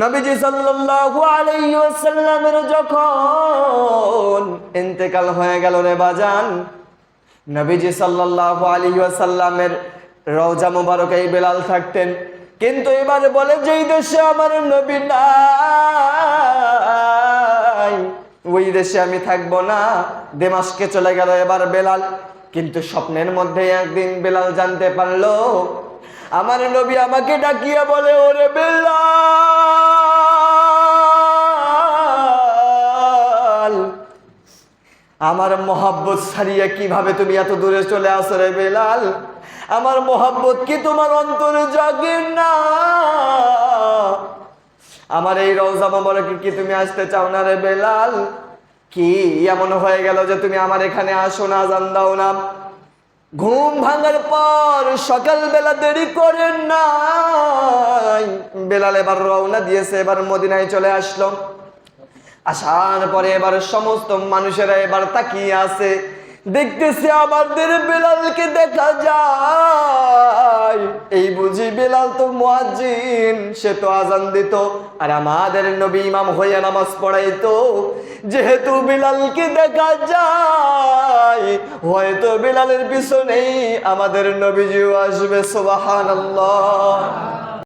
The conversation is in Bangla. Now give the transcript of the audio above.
নবীজি সাল্লাল্লাহু আলাইহি ওয়াসাল্লামের যখন ইন্তেকাল হয়ে গেল রে বাজান, নবীজি সাল্লাল্লাহু আলাইহি ওয়াসাল্লামের রওজা মুবারকায় বেলাল থাকতেন। কিন্তু এবারে বলে যেই দেশে আমার নবী নাই ওই দেশে আমি থাকবো না, দামেস্কে চলে গেল এবার বেলাল। কিন্তু স্বপ্নের মধ্যে একদিন বেলাল জানতে পারলো আমার নবী আমাকে ডাকিয়ে বলে, ওরে বেলাল, আমার মোহাব্বত ছাড়িয়ে কিভাবে তুমি এত দূরে চলে আসো রে বেলাল? আমার মোহাব্বত কি তোমার অন্তরে জাগে না? আমার এই রওজা মোবারকে কি তুমি আসতে চাও না রে বেলাল? কি এমন হয়ে গেল যে তুমি আমার এখানে আসো না, আজান দাও না? ঘুম ভাঙার পর সকালবেলা দেরি করেন নাই, বেলাল এবার রওনা দিয়েছে, এবার মদিনায় চলে আসলো। আসার পরে এবার সমস্ত মানুষেরা এবার তাকিয়ে আছে, দেখতেছে আমাদের বেলালকে দেখা যায়। এই বুঝি বেলাল তো মুয়াজ্জিন, সে তো আজান দিত, আর আমাদের নবী ইমাম হইয়া নামাজ পড়াইতো। যেহেতু বেলালকে দেখা যায়, হয়তো বেলালের পিছনেই আমাদের নবীজিও আসবে। সুবহানাল্লাহ।